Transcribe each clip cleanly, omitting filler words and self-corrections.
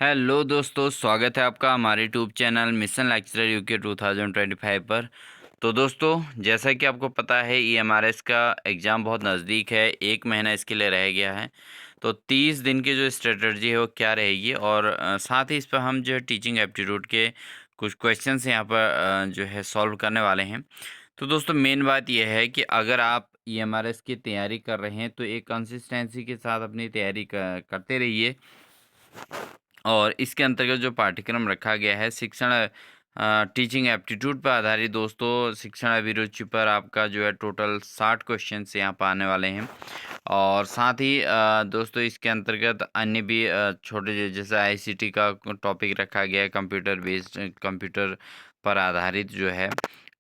Hello दोस्तों, स्वागत है आपका हमारे YouTube channel mission lecturer UK 2025 पर। तो दोस्तों, जैसा कि आपको पता है ईएमआरएस का एग्ज़ाम बहुत नज़दीक है, 1 महीना इसके लिए रह गया है। तो 30 दिन की जो स्ट्रेटजी है वो क्या रहेगी, और साथ ही इस पर हम जो है टीचिंग एप्टीट्यूड के कुछ क्वेश्चंस यहाँ पर जो है सॉल्व करने वाले हैं। तो दोस्तों, मेन बात यह है कि अगर आप ईएमआरएस की तैयारी कर रहे हैं तो एक कंसिस्टेंसी के साथ अपनी तैयारी करते रहिए। और इसके अंतर्गत जो पाठ्यक्रम रखा गया है शिक्षण टीचिंग एप्टीट्यूड पर आधारित, दोस्तों शिक्षण अभिरुचि पर आपका जो है टोटल 60 क्वेश्चंस यहाँ पर आने वाले हैं। और साथ ही दोस्तों इसके अंतर्गत अन्य भी छोटे जैसे आईसीटी का टॉपिक रखा गया है, कंप्यूटर बेस्ड, कंप्यूटर पर आधारित जो है,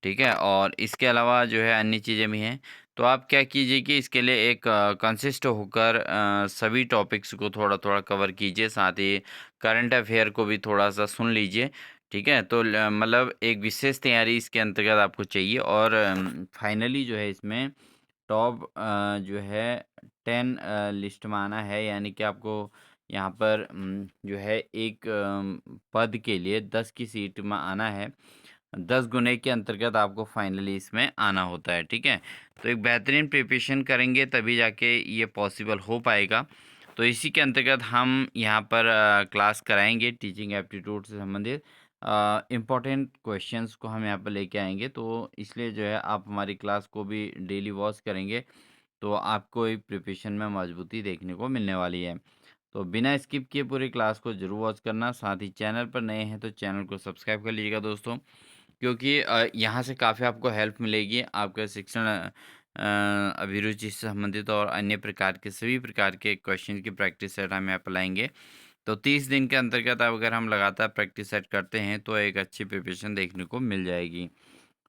ठीक है। और इसके अलावा जो है अन्य चीज़ें भी हैं। तो आप क्या कीजिए कि इसके लिए एक कंसिस्ट होकर सभी टॉपिक्स को थोड़ा थोड़ा कवर कीजिए, साथ ही करंट अफेयर को भी थोड़ा-सा सुन लीजिए, ठीक है? तो मतलब एक विशेष तैयारी इसके अंतर्गत आपको चाहिए। और फाइनली जो है इसमें टॉप जो है 10 लिस्ट में आना है, यानी कि आपको यहाँ पर जो है एक पद के लिए 10 की सीट में आना है। 10 गुने के अंतर्गत आपको फाइनली इसमें आना होता है, ठीक है? तो एक बेहतरीन प्रिपरेशन करेंगे तभी जाके ये पॉसिबल हो पाएगा। तो इसी के अंतर्गत हम यहाँ पर क्लास कराएँगे टीचिंग एप्टीट्यूड से संबंधित इम्पोर्टेंट क्वेश्चंस को हम यहाँ पर लेके आएँगे। तो इसलिए जो है आप हमारी क्लास को भी डेली वॉच करेंगे, तो आपको एक प्रिपरेशन में मजबूती देखने को मिलने वाली है। तो बिना स्किप किए पूरी क्लास को ज़रूर वॉच करना, साथ ही चैनल पर नए हैं तो चैनल को सब्सक्राइब कर लीजिएगा दोस्तों, क्योंकि यहाँ से काफ़ी आपको हेल्प मिलेगी आपका शिक्षण अभिरुचि से संबंधित और अन्य प्रकार के सभी प्रकार के क्वेश्चन की प्रैक्टिस सेट हम यहाँ पर लाएंगे। तो 30 दिन के अंतर्गत अब अगर हम लगातार प्रैक्टिस सेट करते हैं तो एक अच्छी प्रिपरेशन देखने को मिल जाएगी,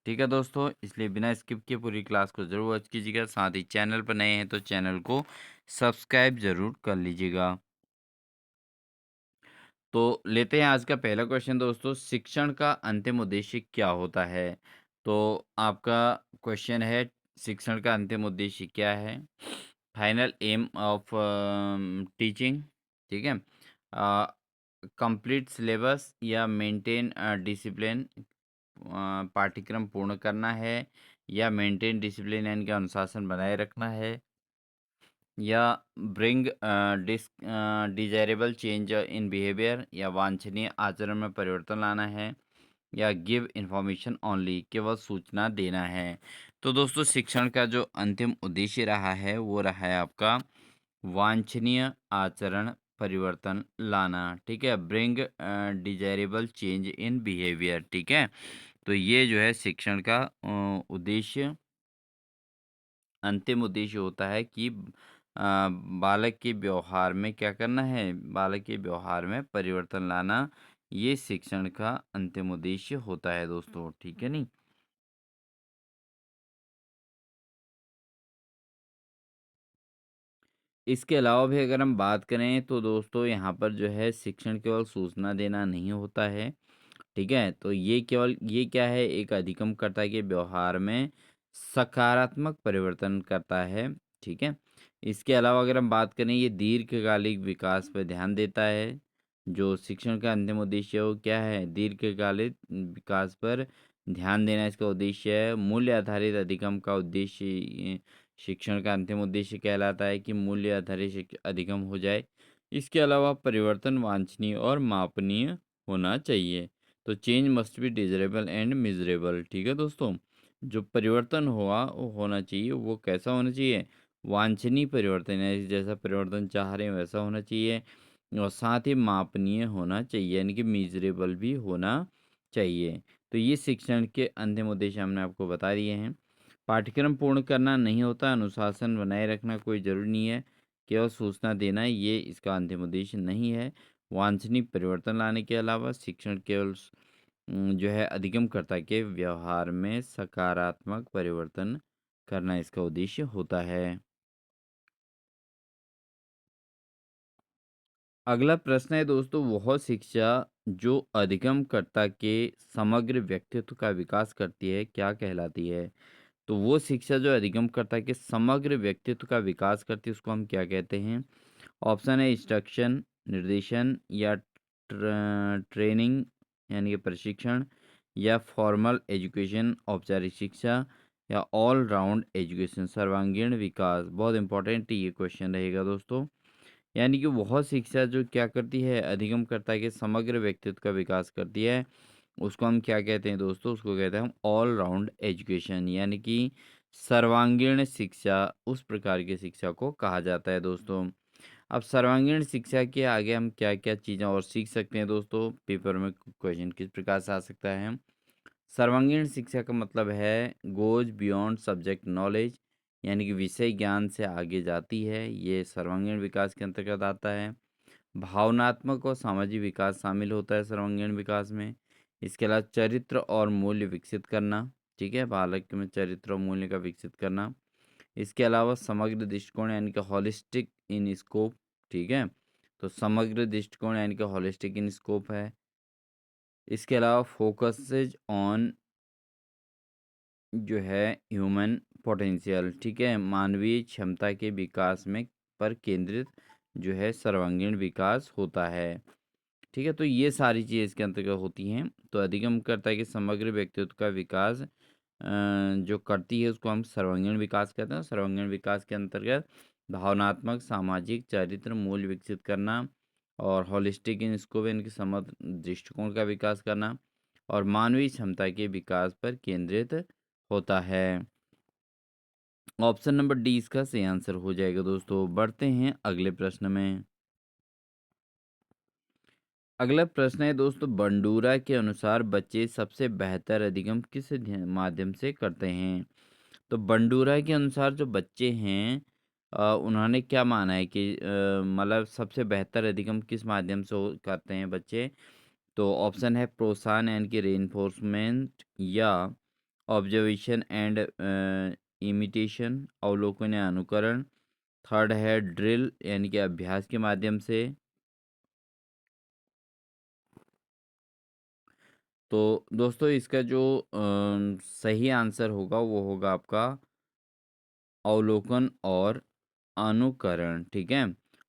ठीक है दोस्तों। इसलिए बिना स्किप किए पूरी क्लास को ज़रूर वॉच कीजिएगा, साथ ही चैनल पर नए हैं तो चैनल को सब्सक्राइब ज़रूर कर लीजिएगा। तो लेते हैं आज का पहला क्वेश्चन दोस्तों, शिक्षण का अंतिम उद्देश्य क्या होता है? तो आपका क्वेश्चन है, शिक्षण का अंतिम उद्देश्य क्या है? फाइनल एम ऑफ टीचिंग, ठीक है। कंप्लीट सिलेबस या मेंटेन डिसिप्लिन, पाठ्यक्रम पूर्ण करना है, या मेंटेन डिसिप्लिन यानी कि अनुशासन बनाए रखना है, या bring desirable change in behaviour, या वांछनीय आचरण में परिवर्तन लाना है, या गिव इन्फॉर्मेशन ओनली, केवल सूचना देना है। तो दोस्तों, शिक्षण का जो अंतिम उद्देश्य रहा है वो रहा है आपका वांछनीय आचरण परिवर्तन लाना, ठीक है। Bring desirable change in behaviour, ठीक है। तो ये जो है शिक्षण का उद्देश्य, अंतिम उद्देश्य होता है कि बालक के व्यवहार में क्या करना है, बालक के व्यवहार में परिवर्तन लाना, ये शिक्षण का अंतिम उद्देश्य होता है दोस्तों, ठीक है नहीं। इसके अलावा भी अगर हम बात करें तो दोस्तों यहाँ पर जो है शिक्षण केवल सूचना देना नहीं होता है, ठीक है। तो ये क्या है, एक अधिगमकर्ता के व्यवहार में सकारात्मक परिवर्तन करता है, ठीक है। इसके अलावा अगर हम बात करें, ये दीर्घकालिक विकास पर ध्यान देता है। जो शिक्षण का अंतिम उद्देश्य है वो क्या है, दीर्घकालिक विकास पर ध्यान देना इसका उद्देश्य है। मूल्य आधारित अधिगम का उद्देश्य शिक्षण का अंतिम उद्देश्य कहलाता है कि मूल्य आधारित अधिगम हो जाए। इसके अलावा परिवर्तन वांछनीय और मापनीय होना चाहिए। तो change must be desirable and miserable, ठीक है दोस्तों। जो परिवर्तन हुआ वो होना चाहिए, वो कैसा होना चाहिए, वांछनीय परिवर्तन है, जैसा परिवर्तन चाह रहे हैं वैसा होना चाहिए, और साथ ही मापनीय होना चाहिए, यानी कि मीजरेबल भी होना चाहिए। तो ये शिक्षण के अंतिम उद्देश्य हमने आपको बता दिए हैं। पाठ्यक्रम पूर्ण करना नहीं होता, अनुशासन बनाए रखना कोई ज़रूरी नहीं है, केवल सूचना देना ये इसका अंतिम उद्देश्य नहीं है। वांछनीय परिवर्तन लाने के अलावा शिक्षण केवल जो है अधिगमकर्ता के व्यवहार में सकारात्मक परिवर्तन करना इसका उद्देश्य होता है। अगला प्रश्न है दोस्तों, वह शिक्षा जो अधिगमकर्ता के समग्र व्यक्तित्व का विकास करती है क्या कहलाती है? तो वो शिक्षा जो अधिगमकर्ता के समग्र व्यक्तित्व का विकास करती है उसको हम क्या कहते हैं? ऑप्शन है इंस्ट्रक्शन, निर्देशन, या ट्रेनिंग यानी कि प्रशिक्षण, या फॉर्मल एजुकेशन औपचारिक शिक्षा, या ऑल राउंड एजुकेशन सर्वांगीण विकास। बहुत इंपॉर्टेंट ये क्वेश्चन रहेगा दोस्तों। यानी कि वह शिक्षा जो क्या करती है, अधिगम करता है कि समग्र व्यक्तित्व का विकास करती है, उसको हम क्या कहते हैं दोस्तों, उसको कहते हैं हम ऑल राउंड एजुकेशन, यानी कि सर्वांगीण शिक्षा, उस प्रकार की शिक्षा को कहा जाता है दोस्तों। अब सर्वांगीण शिक्षा के आगे हम क्या क्या चीज़ें और सीख सकते हैं दोस्तों, पेपर में क्वेश्चन किस प्रकार से आ सकता है। सर्वांगीण शिक्षा का मतलब है गोज बियॉन्ड सब्जेक्ट नॉलेज, यानी कि विषय ज्ञान से आगे जाती है, ये सर्वांगीण विकास के अंतर्गत आता है। भावनात्मक और सामाजिक विकास शामिल होता है सर्वांगीण विकास में। इसके अलावा चरित्र और मूल्य विकसित करना, ठीक है, बालक में चरित्र और मूल्य का विकसित करना। इसके अलावा समग्र दृष्टिकोण यानी कि हॉलिस्टिक इन स्कोप, ठीक है, तो समग्र दृष्टिकोण यानी कि हॉलिस्टिक इन स्कोप है। इसके अलावा फोकसेज ऑन जो है ह्यूमन पोटेंशियल, ठीक है, मानवीय क्षमता के विकास में पर केंद्रित जो है सर्वांगीण विकास होता है। ठीक है, तो ये सारी चीज़ें इसके अंतर्गत होती हैं। तो अधिगम करता है कि समग्र व्यक्तित्व का विकास जो करती है उसको हम सर्वांगीण विकास कहते हैं। सर्वांगीण विकास के अंतर्गत भावनात्मक, सामाजिक, चारित्र मूल्य विकसित करना, और हॉलिस्टिक इन स्कोप यानी कि समग्र दृष्टिकोण का विकास करना, और मानवीय क्षमता के विकास पर केंद्रित होता है। ऑप्शन नंबर डी इसका सही आंसर हो जाएगा दोस्तों। बढ़ते हैं अगले प्रश्न में। अगला प्रश्न है दोस्तों, बंडूरा के अनुसार बच्चे सबसे बेहतर अधिगम किस माध्यम से करते हैं। तो बंडूरा के अनुसार जो बच्चे हैं उन्होंने क्या माना है कि मतलब सबसे बेहतर अधिगम किस माध्यम से करते हैं बच्चे। तो ऑप्शन है प्रोत्साहन यानी कि रेनफोर्समेंट, या ऑब्जर्वेशन एंड इमिटेशन अवलोकन या अनुकरण। थर्ड है ड्रिल यानी कि अभ्यास के माध्यम से। तो दोस्तों इसका जो सही आंसर होगा वो होगा आपका अवलोकन और अनुकरण, ठीक है।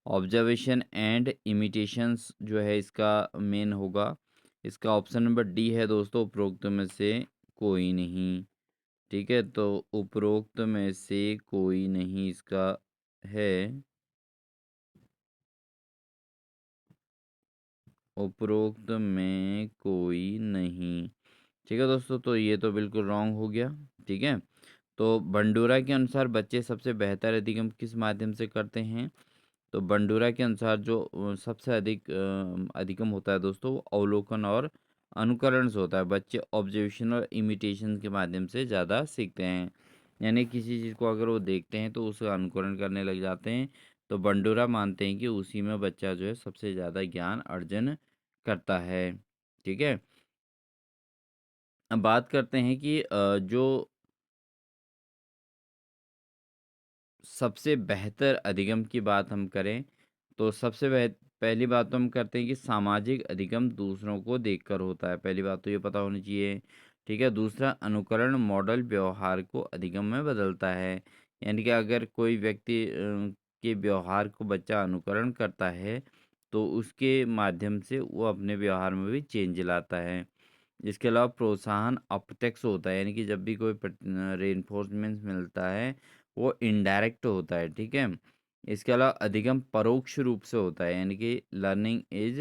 ऑब्जर्वेशन एंड इमिटेशंस जो है इसका मेन होगा। इसका ऑप्शन नंबर डी है दोस्तों, उपरोक्त में से कोई नहीं। ठीक है, तो उपरोक्त में से कोई नहीं इसका है। उपरोक्त में कोई नहीं, ठीक है दोस्तों, तो ये तो बिल्कुल रॉन्ग हो गया। ठीक है, तो बंडूरा के अनुसार बच्चे सबसे बेहतर अधिगम किस माध्यम से करते हैं। तो बंडूरा के अनुसार जो सबसे अधिक अधिगम होता है दोस्तों, वो अवलोकन और अनुकरण से होता है। बच्चे ऑब्जर्वेशन और इमिटेशन के माध्यम से ज़्यादा सीखते हैं, यानी किसी चीज़ को अगर वो देखते हैं तो उसका अनुकरण करने लग जाते हैं। तो बंडूरा मानते हैं कि उसी में बच्चा जो है सबसे ज़्यादा ज्ञान अर्जन करता है। ठीक है, अब बात करते हैं कि जो सबसे बेहतर अधिगम की बात हम करें, तो सबसे पहली बात तो हम करते हैं कि सामाजिक अधिगम दूसरों को देखकर होता है। पहली बात तो ये पता होनी चाहिए। ठीक है, दूसरा अनुकरण मॉडल व्यवहार को अधिगम में बदलता है, यानी कि अगर कोई व्यक्ति के व्यवहार को बच्चा अनुकरण करता है तो उसके माध्यम से वो अपने व्यवहार में भी चेंज लाता है। इसके अलावा प्रोत्साहन अप्रत्यक्ष होता है, यानी कि जब भी कोई रेनफोर्समेंट मिलता है वो इनडायरेक्ट होता है। ठीक है, इसके अलावा अधिगम परोक्ष रूप से होता है, यानी कि लर्निंग इज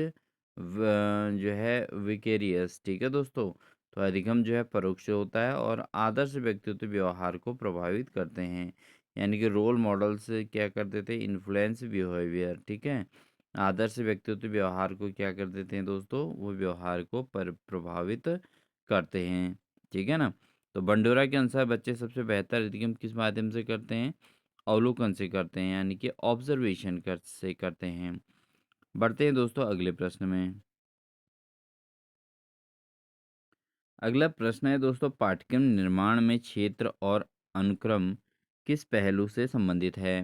जो है विकेरियस। ठीक है दोस्तों, तो अधिगम जो है परोक्ष होता है, और आदर्श व्यक्तित्व व्यवहार को प्रभावित करते हैं, यानी कि रोल मॉडल से क्या कर देते हैं, इन्फ्लुएंस बिहेवियर। ठीक है, आदर्श व्यक्तित्व व्यवहार को क्या कर देते हैं दोस्तों, वो व्यवहार को पर प्रभावित करते हैं। ठीक है ना, तो बंडोरा के अनुसार बच्चे सबसे बेहतर अधिगम किस माध्यम से करते हैं, अवलोकन से करते हैं, यानी कि ऑब्जर्वेशन से करते हैं। बढ़ते हैं दोस्तों अगले प्रश्न में। अगला प्रश्न है दोस्तों, पाठ्यक्रम निर्माण में क्षेत्र और अनुक्रम किस पहलू से संबंधित है।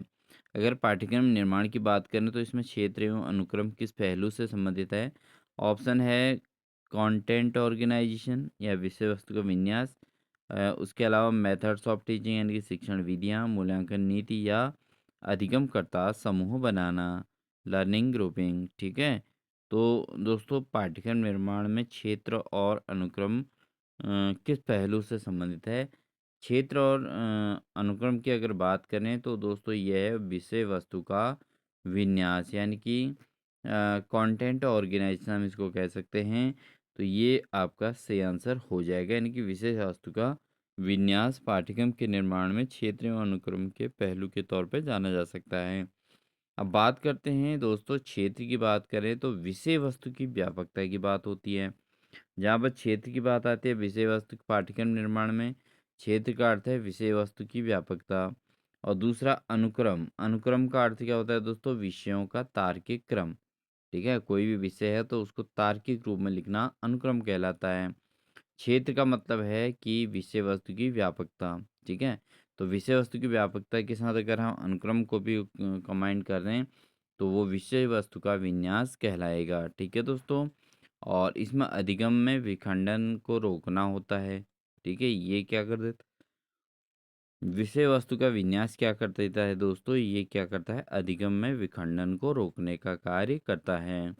अगर पाठ्यक्रम निर्माण की बात करें तो इसमें क्षेत्र एवं अनुक्रम किस पहलू से संबंधित है। ऑप्शन है कंटेंट ऑर्गेनाइजेशन, या विषय वस्तु का विन्यास, उसके अलावा मेथड्स ऑफ टीचिंग यानी कि शिक्षण विधियाँ, मूल्यांकन नीति, या अधिगमकर्ता समूह बनाना, लर्निंग ग्रुपिंग। ठीक है, तो दोस्तों पाठ्यक्रम निर्माण में क्षेत्र और अनुक्रम किस पहलू से संबंधित है? क्षेत्र और अनुक्रम की अगर बात करें तो दोस्तों यह है विषय वस्तु का विन्यास, यानी कि कंटेंट ऑर्गेनाइजेशन हम इसको कह सकते हैं। तो ये आपका सही आंसर हो जाएगा, यानी कि विषय वस्तु का विन्यास पाठ्यक्रम के निर्माण में क्षेत्र एवं अनुक्रम के पहलू के तौर पर जाना जा सकता है। अब बात करते हैं दोस्तों क्षेत्र की बात करें तो विषय वस्तु की व्यापकता की बात होती है। जहाँ पर क्षेत्र की बात आती है विषय वस्तु के पाठ्यक्रम निर्माण में, क्षेत्र का अर्थ है विषय वस्तु की व्यापकता। और दूसरा अनुक्रम, अनुक्रम का अर्थ क्या होता है दोस्तों? विषयों का तार्किक क्रम। ठीक है, कोई भी विषय है तो उसको तार्किक रूप में लिखना अनुक्रम कहलाता है। क्षेत्र का मतलब है कि विषय वस्तु की व्यापकता। ठीक है, तो विषय वस्तु की व्यापकता के साथ अगर हम अनुक्रम को भी कंबाइन कर रहे हैं तो वो विषय वस्तु का विन्यास कहलाएगा। ठीक है दोस्तों, और इसमें अधिगम में विखंडन को रोकना होता है। ठीक है, ये क्या कर देता, विषय वस्तु का विन्यास क्या कर देता है दोस्तों? ये क्या करता है? अधिगम में विखंडन को रोकने का कार्य करता है।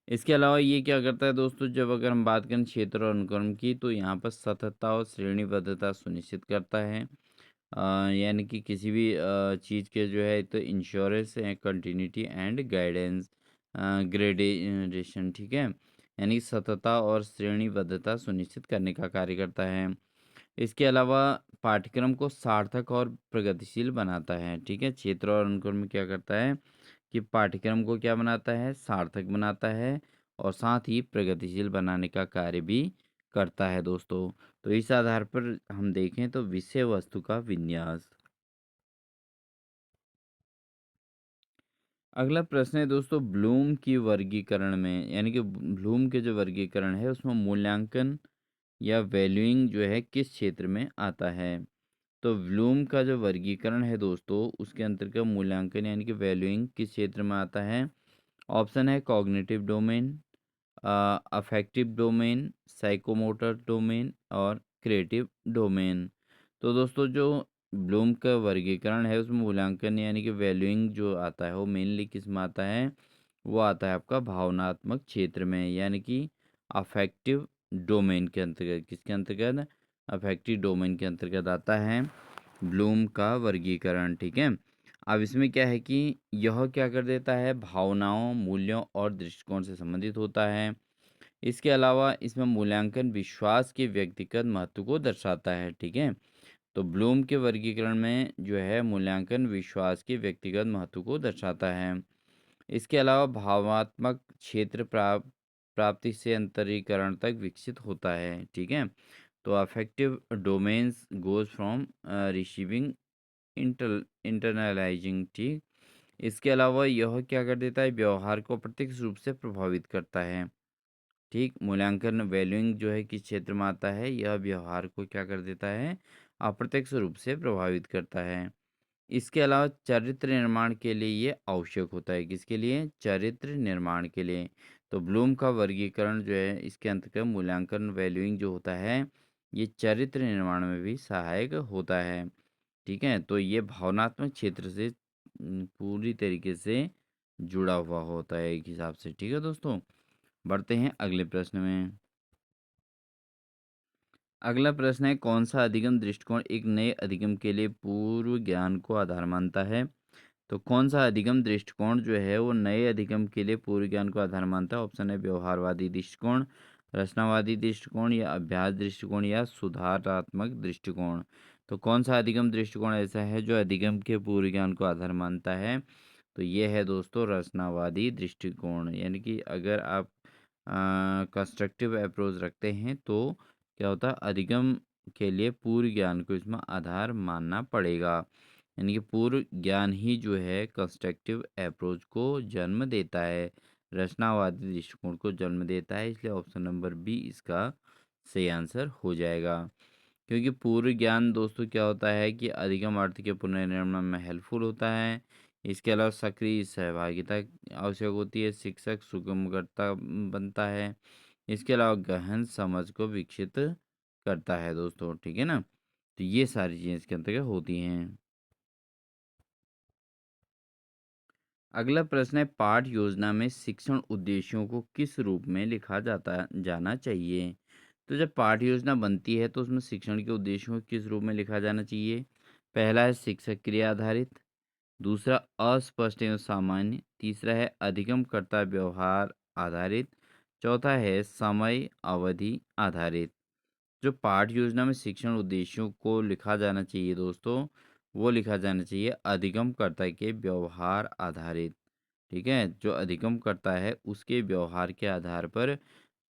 इसके अलावा ये क्या करता है दोस्तों? जब अगर हम बात करें क्षेत्र और अनुक्रम की तो यहाँ पर सततता और श्रेणीबद्धता सुनिश्चित करता है। यानी कि किसी भी चीज़ के जो है तो इंश्योरेंस है, कंटिन्यूटी एंड गाइडेंस, ग्रेडेशन। ठीक है, यानी सततता और श्रेणीबद्धता सुनिश्चित करने का कार्य करता है। इसके अलावा पाठ्यक्रम को सार्थक और प्रगतिशील बनाता है। ठीक है, क्षेत्र और अनुक्रम में क्या करता है कि पाठ्यक्रम को क्या बनाता है? सार्थक बनाता है और साथ ही प्रगतिशील बनाने का कार्य भी करता है दोस्तों। तो इस आधार पर हम देखें तो विषय वस्तु का विन्यास। अगला प्रश्न है दोस्तों ब्लूम की वर्गीकरण में, यानी कि ब्लूम के जो वर्गीकरण है उसमें मूल्यांकन या वैल्यूइंग जो है किस क्षेत्र में आता है? तो ब्लूम का जो वर्गीकरण है दोस्तों उसके अंतर्गत मूल्यांकन यानी कि वैल्यूइंग किस क्षेत्र में आता है? ऑप्शन है cognitive domain, affective domain, psychomotor domain और क्रिएटिव डोमेन। तो दोस्तों जो ब्लूम का वर्गीकरण है उसमें मूल्यांकन यानी कि वैल्यूइंग जो आता है वो मेनली किस में आता है? वो आता है आपका भावनात्मक क्षेत्र में, यानी कि अफेक्टिव डोमेन के अंतर्गत। किसके अंतर्गत? अफेक्टिव डोमेन के अंतर्गत आता है ब्लूम का वर्गीकरण। ठीक है, अब इसमें क्या है कि यह क्या कर देता है? भावनाओं, मूल्यों और दृष्टिकोण से संबंधित होता है। इसके अलावा इसमें मूल्यांकन विश्वास के व्यक्तिगत महत्व को दर्शाता है। ठीक है, तो ब्लूम के वर्गीकरण में जो है मूल्यांकन विश्वास के व्यक्तिगत महत्व को दर्शाता है। इसके अलावा भावात्मक क्षेत्र प्राप्ति से अंतरीकरण तक विकसित होता है। ठीक है, तो affective domains goes from receiving internalising. ठीक, इसके अलावा यह क्या कर देता है? व्यवहार को प्रत्यक्ष रूप से प्रभावित करता है। ठीक, मूल्यांकन वैल्यूइंग जो है किस क्षेत्र में आता है? यह व्यवहार को क्या कर देता है? अप्रत्यक्ष रूप से प्रभावित करता है। इसके अलावा चरित्र निर्माण के लिए ये आवश्यक होता है। किसके लिए? चरित्र निर्माण के लिए। तो ब्लूम का वर्गीकरण जो है इसके अंतर्गत मूल्यांकन वैल्यूइंग जो होता है ये चरित्र निर्माण में भी सहायक होता है। ठीक है, तो ये भावनात्मक क्षेत्र से पूरी तरीके से जुड़ा हुआ होता है एक हिसाब से। ठीक है दोस्तों, बढ़ते हैं अगले प्रश्न में। अगला प्रश्न है कौन सा अधिगम दृष्टिकोण एक नए अधिगम के लिए पूर्व ज्ञान को आधार मानता है? तो कौन सा अधिगम दृष्टिकोण जो है वो नए अधिगम के लिए पूर्व ज्ञान को आधार मानता है? ऑप्शन है व्यवहारवादी दृष्टिकोण, रचनावादी दृष्टिकोण या अभ्यास दृष्टिकोण या सुधारात्मक दृष्टिकोण। तो कौन सा अधिगम दृष्टिकोण ऐसा है जो अधिगम के पूर्व ज्ञान को आधार मानता है? तो ये है दोस्तों रचनावादी दृष्टिकोण। यानी कि अगर आप कंस्ट्रक्टिव अप्रोच रखते हैं तो क्या होता है? अधिगम के लिए पूर्व ज्ञान को इसमें आधार मानना पड़ेगा। यानी कि पूर्व ज्ञान ही जो है कंस्ट्रक्टिव अप्रोच को जन्म देता है, रचनावादी दृष्टिकोण को जन्म देता है। इसलिए ऑप्शन नंबर बी इसका सही आंसर हो जाएगा। क्योंकि पूर्व ज्ञान दोस्तों क्या होता है कि अधिगम अर्थ के पुनर्निर्माण में हेल्पफुल होता है। इसके अलावा सक्रिय सहभागिता आवश्यक होती है, शिक्षक सुगमता बनता है। इसके अलावा गहन समझ को विकसित करता है दोस्तों। ठीक है ना, तो ये सारी चीज़ें इसके अंतर्गत होती हैं। अगला प्रश्न है, पाठ योजना में शिक्षण उद्देश्यों को किस रूप में लिखा जाता जाना चाहिए? तो जब पाठ योजना बनती है तो उसमें शिक्षण के उद्देश्यों को किस रूप में लिखा जाना चाहिए? पहला है शिक्षक क्रिया आधारित, दूसरा अस्पष्ट एवं सामान्य, तीसरा है अधिगमकर्ता व्यवहार आधारित, चौथा है समय अवधि आधारित। जो पाठ योजना में शिक्षण उद्देश्यों को लिखा जाना चाहिए दोस्तों, वो लिखा जाना चाहिए अधिगमकर्ता के व्यवहार आधारित। ठीक है, जो अधिगम करता है उसके व्यवहार के आधार पर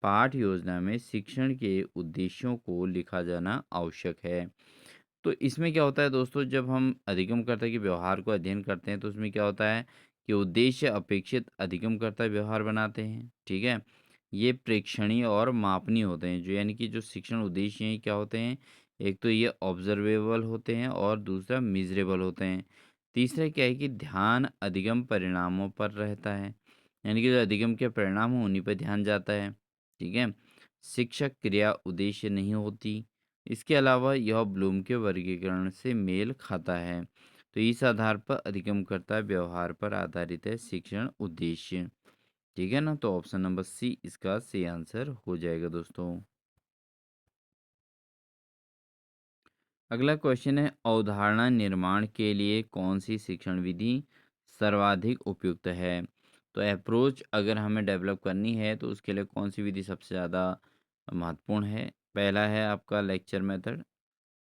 पाठ योजना में शिक्षण के उद्देश्यों को लिखा जाना आवश्यक है। तो इसमें क्या होता है दोस्तों, जब हम अधिगमकर्ता के व्यवहार को अध्ययन करते हैं तो उसमें क्या होता है कि उद्देश्य अपेक्षित अधिगमकर्ता व्यवहार बनाते हैं। ठीक है, ये प्रेक्षणीय और मापनीय होते हैं, जो यानी कि जो शिक्षण उद्देश्य हैं क्या होते हैं, एक तो ये ऑब्जर्वेबल होते हैं और दूसरा मिजरेबल होते हैं। तीसरा क्या है कि ध्यान अधिगम परिणामों पर रहता है, यानी कि जो अधिगम के परिणाम हो उन्हीं पर ध्यान जाता है। ठीक है, शिक्षक क्रिया उद्देश्य नहीं होती। इसके अलावा यह ब्लूम के वर्गीकरण से मेल खाता है। तो इस आधार पर अधिगमकर्ता व्यवहार पर आधारित है शिक्षण उद्देश्य। ठीक है ना, तो ऑप्शन नंबर सी इसका सही आंसर हो जाएगा दोस्तों। अगला क्वेश्चन है, अवधारणा निर्माण के लिए कौन सी शिक्षण विधि सर्वाधिक उपयुक्त है? तो अप्रोच अगर हमें डेवलप करनी है तो उसके लिए कौन सी विधि सबसे ज़्यादा महत्वपूर्ण है? पहला है आपका लेक्चर मेथड,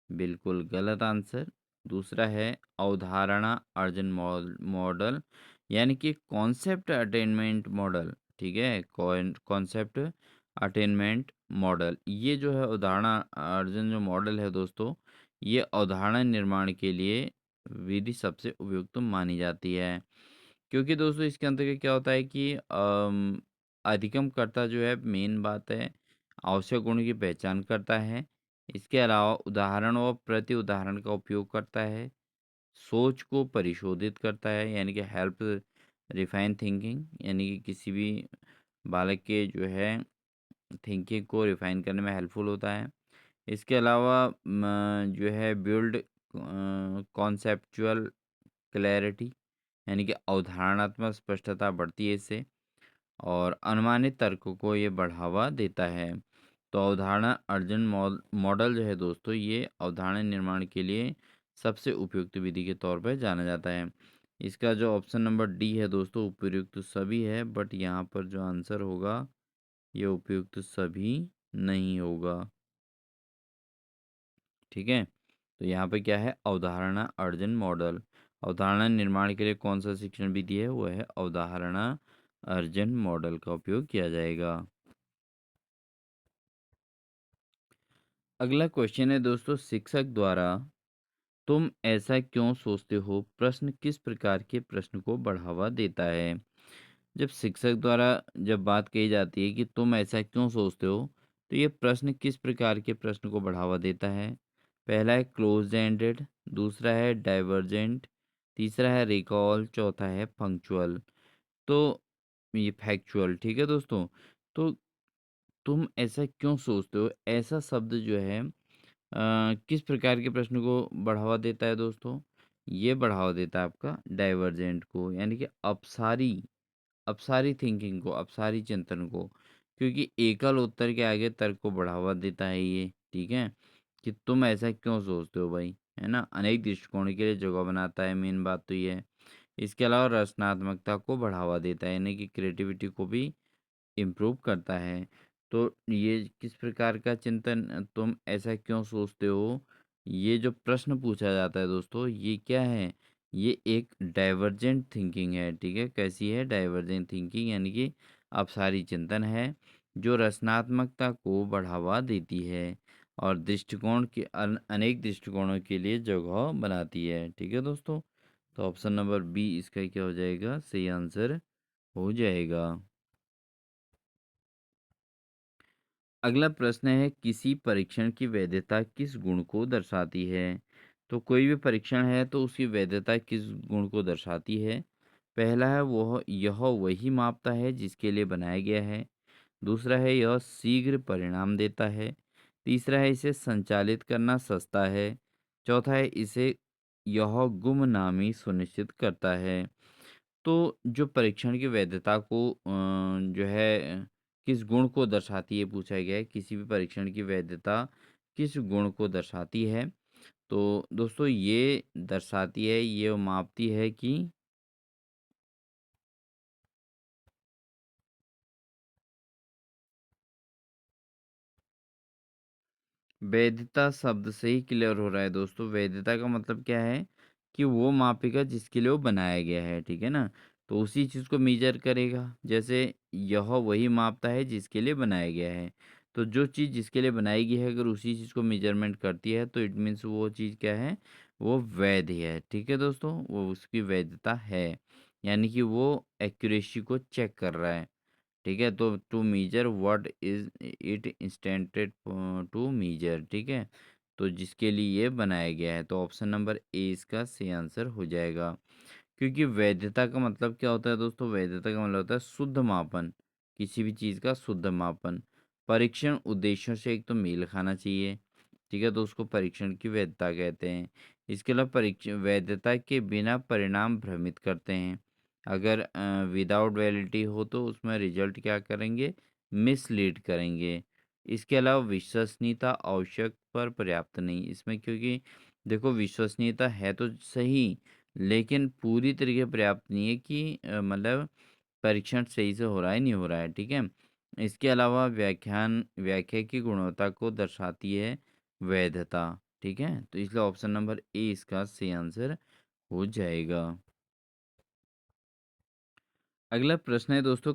बिल्कुल गलत आंसर। दूसरा है अवधारणा अर्जन मॉडल, यानी कि कॉन्सेप्ट अटेनमेंट मॉडल। ठीक है, कॉन्सेप्ट अटेनमेंट मॉडल, ये जो है अवधारणा अर्जन जो मॉडल है दोस्तों, ये अवधारणा निर्माण के लिए विधि सबसे उपयुक्त मानी जाती है। क्योंकि दोस्तों इसके अंतर्गत क्या होता है कि अधिगमकर्ता जो है मेन बात है, आवश्यक गुणों की पहचान करता है। इसके अलावा उदाहरण और प्रति उदाहरण का उपयोग करता है, सोच को परिशोधित करता है, यानी कि हेल्प रिफाइन थिंकिंग, यानी कि किसी भी बालक के जो है थिंकिंग को रिफाइन करने में हेल्पफुल होता है। इसके अलावा जो है बिल्ड कॉन्सेप्चुअल क्लैरिटी, यानी कि अवधारणात्मक स्पष्टता बढ़ती है इससे, और अनुमानित तर्क को ये बढ़ावा देता है। तो अवधारणा अर्जन मॉडल जो है दोस्तों, ये अवधारणा निर्माण के लिए सबसे उपयुक्त विधि के तौर पर जाना जाता है। इसका जो ऑप्शन नंबर डी है दोस्तों, उपयुक्त सभी है, बट यहाँ पर जो आंसर होगा ये उपयुक्त सभी नहीं होगा। ठीक है, तो यहाँ पे क्या है, अवधारणा अर्जन मॉडल। अवधारणा निर्माण के लिए कौन सा शिक्षण विधि है, वो है अवधारणा अर्जन मॉडल का उपयोग किया जाएगा। अगला क्वेश्चन है दोस्तों, शिक्षक द्वारा तुम ऐसा क्यों सोचते हो प्रश्न किस प्रकार के प्रश्न को बढ़ावा देता है? जब शिक्षक द्वारा जब बात कही जाती है कि तुम ऐसा क्यों सोचते हो, तो ये प्रश्न किस प्रकार के प्रश्न को बढ़ावा देता है? पहला है क्लोज एंडेड, दूसरा है डाइवर्जेंट, तीसरा है रिकॉल, चौथा है पंक्चुअल। तो ये फैक्चुअल। ठीक है दोस्तों, तो तुम ऐसा क्यों सोचते हो, ऐसा शब्द जो है किस प्रकार के प्रश्न को बढ़ावा देता है दोस्तों? ये बढ़ावा देता है आपका डाइवर्जेंट को, यानी कि अपसारी अपसारी थिंकिंग को, अपसारी चिंतन को। क्योंकि एकल उत्तर के आगे तर्क को बढ़ावा देता है ये। ठीक है, कि तुम ऐसा क्यों सोचते हो भाई, है ना, अनेक दृष्टिकोण के लिए जगह बनाता है, मेन बात तो ये है। इसके अलावा रचनात्मकता को बढ़ावा देता है, यानी कि क्रिएटिविटी को भी इम्प्रूव करता है। तो ये किस प्रकार का चिंतन, तुम ऐसा क्यों सोचते हो, ये जो प्रश्न पूछा जाता है दोस्तों, ये क्या है, ये एक डाइवर्जेंट थिंकिंग है। ठीक है, कैसी है, डाइवर्जेंट थिंकिंग, यानी कि अपसारी चिंतन है, जो रचनात्मकता को बढ़ावा देती है और दृष्टिकोण के अनेक दृष्टिकोणों के लिए जगह बनाती है। ठीक है दोस्तों, तो ऑप्शन नंबर बी इसका क्या हो जाएगा, सही आंसर हो जाएगा। अगला प्रश्न है, किसी परीक्षण की वैधता किस गुण को दर्शाती है? तो कोई भी परीक्षण है तो उसकी वैधता किस गुण को दर्शाती है? पहला है वह यह वही मापता है जिसके लिए बनाया गया है। दूसरा है यह शीघ्र परिणाम देता है। तीसरा है इसे संचालित करना सस्ता है। चौथा है इसे यह गुमनामी सुनिश्चित करता है। तो जो परीक्षण की वैधता को जो है किस गुण को दर्शाती है पूछा गया है, किसी भी परीक्षण की वैधता किस गुण को दर्शाती है? तो दोस्तों ये दर्शाती है, ये मापती है कि वैधता शब्द से ही क्लियर हो रहा है दोस्तों। वैधता का मतलब क्या है कि वो मापेगा जिसके लिए वो बनाया गया है, ठीक है ना? तो उसी चीज़ को मेजर करेगा। जैसे यह वही मापता है जिसके लिए बनाया गया है। तो जो चीज़ जिसके लिए बनाई गई है अगर उसी चीज़ को मेजरमेंट करती है तो इट मीन्स वो चीज़ क्या है, वो वैध है, ठीक है दोस्तों? वो उसकी वैधता है, यानी कि वो एक्यूरेसी को चेक कर रहा है। ठीक है, तो to measure what is it intended to measure, ठीक है? तो जिसके लिए ये बनाया गया है, तो ऑप्शन नंबर ए इसका सही आंसर हो जाएगा। क्योंकि वैधता का मतलब क्या होता है दोस्तों? वैधता का मतलब होता है शुद्ध मापन, किसी भी चीज़ का शुद्ध मापन। परीक्षण उद्देश्यों से एक तो मेल खाना चाहिए, ठीक है? तो उसको परीक्षण की वैधता कहते हैं। इसके अलावा परीक्ष वैधता के बिना परिणाम भ्रमित करते हैं। अगर विदाउट वैलिडिटी हो तो उसमें रिजल्ट क्या करेंगे? मिसलीड करेंगे। इसके अलावा विश्वसनीयता आवश्यक पर पर्याप्त नहीं। इसमें क्योंकि देखो विश्वसनीयता है तो सही, लेकिन पूरी तरीके पर्याप्त नहीं है कि मतलब परीक्षण सही से हो रहा है, नहीं हो रहा है, ठीक है? इसके अलावा व्याख्या की गुणवत्ता को दर्शाती है वैधता, ठीक है? तो इसलिए ऑप्शन नंबर ए इसका सही आंसर हो जाएगा। अगला प्रश्न है दोस्तों,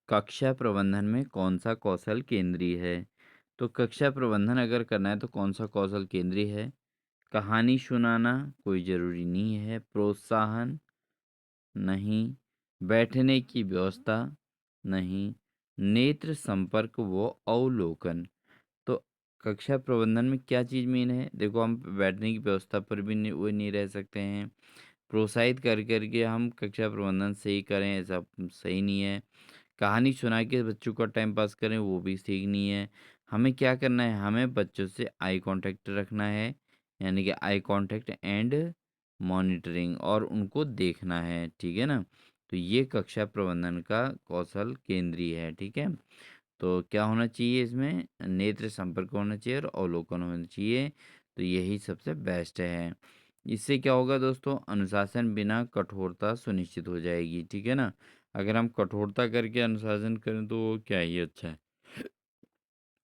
कक्षा प्रबंधन में कौन सा कौशल केंद्रीय है? तो कक्षा प्रबंधन अगर करना है तो कौन सा कौशल केंद्रीय है? कहानी सुनाना कोई ज़रूरी नहीं है, प्रोत्साहन नहीं, बैठने की व्यवस्था नहीं, नेत्र संपर्क व अवलोकन। तो कक्षा प्रबंधन में क्या चीज़ मेन है? देखो हम बैठने की व्यवस्था पर भी नहीं, वो नहीं रह सकते हैं। प्रोत्साहित कर करके हम कक्षा प्रबंधन सही करें ऐसा सही नहीं है। कहानी सुना के बच्चों का टाइम पास करें वो भी ठीक नहीं है। हमें क्या करना है? हमें बच्चों से आई कांटेक्ट रखना है, यानी कि आई कांटेक्ट एंड मॉनिटरिंग, और उनको देखना है, ठीक है ना? तो ये कक्षा प्रबंधन का कौशल केंद्रीय है, ठीक है? तो क्या होना चाहिए इसमें? नेत्र संपर्क होना चाहिए और अवलोकन होना चाहिए। तो यही सबसे बेस्ट है। इससे क्या होगा दोस्तों? अनुशासन बिना कठोरता सुनिश्चित हो जाएगी, ठीक है ना? अगर हम कठोरता करके अनुशासन करें तो वो क्या ही अच्छा है।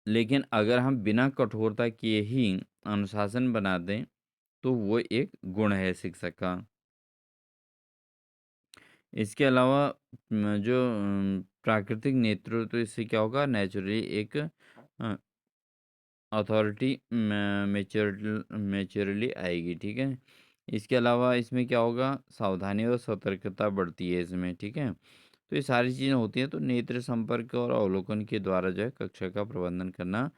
लेकिन अगर हम बिना कठोरता किए ही अनुशासन बना दें तो वो एक गुण है शिक्षक का। इसके अलावा जो प्राकृतिक नेतृत्व, इससे क्या होगा? नेचुरली एक अथॉरिटी मैच्योरली आएगी, ठीक है? इसके अलावा इसमें क्या होगा? सावधानी और सतर्कता बढ़ती है इसमें, ठीक है? तो ये सारी चीज़ें होती हैं, तो नेत्र संपर्क और अवलोकन के द्वारा जो है कक्षा का प्रबंधन करना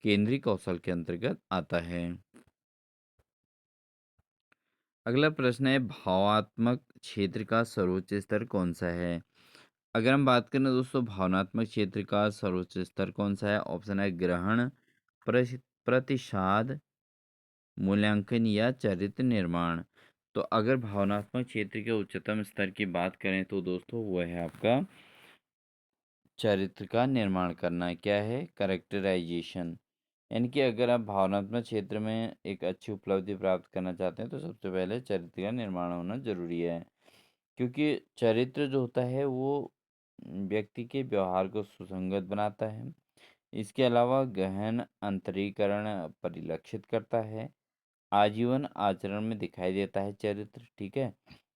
केंद्रीय कौशल के अंतर्गत आता है। अगला प्रश्न है, भावात्मक क्षेत्र का सर्वोच्च स्तर कौन सा है? अगर हम बात करें दोस्तों भावनात्मक क्षेत्र का सर्वोच्च स्तर कौन सा है? ऑप्शन है ग्रहण, प्रतिसाद, मूल्यांकन या चरित्र निर्माण। तो अगर भावनात्मक क्षेत्र के उच्चतम स्तर की बात करें तो दोस्तों वो है आपका चरित्र का निर्माण करना। क्या है? करेक्टराइजेशन। यानी कि अगर आप भावनात्मक क्षेत्र में एक अच्छी उपलब्धि प्राप्त करना चाहते हैं तो सबसे पहले चरित्र का निर्माण होना जरूरी है। क्योंकि चरित्र जो होता है वो व्यक्ति के व्यवहार को सुसंगत बनाता है। इसके अलावा गहन अंतरीकरण परिलक्षित करता है। आजीवन आचरण में दिखाई देता है चरित्र, ठीक है?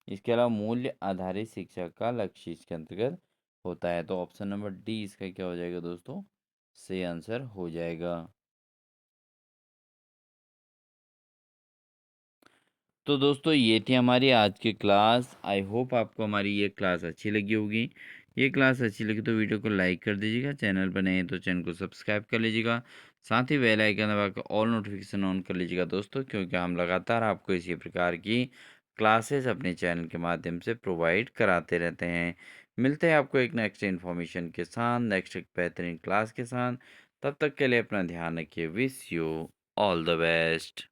इसके अलावा मूल्य आधारित शिक्षा का लक्ष्य इसके अंतर्गत होता है। तो ऑप्शन नंबर डी इसका क्या हो जाएगा दोस्तों? सही आंसर हो जाएगा। तो दोस्तों ये थी हमारी आज की क्लास। आई होप आपको हमारी ये क्लास अच्छी लगी होगी। ये क्लास अच्छी लगी तो वीडियो को लाइक कर दीजिएगा, चैनल पर नए हैं तो चैनल को सब्सक्राइब कर लीजिएगा, साथ ही बेल आइकन दबा कर ऑल नोटिफिकेशन ऑन कर लीजिएगा दोस्तों, क्योंकि हम लगातार आपको इसी प्रकार की क्लासेस अपने चैनल के माध्यम से प्रोवाइड कराते रहते हैं। मिलते हैं आपको एक नेक्स्ट इन्फॉर्मेशन के साथ, नेक्स्ट एक बेहतरीन क्लास के साथ। तब तक के लिए अपना ध्यान रखिए। Wish you all the best.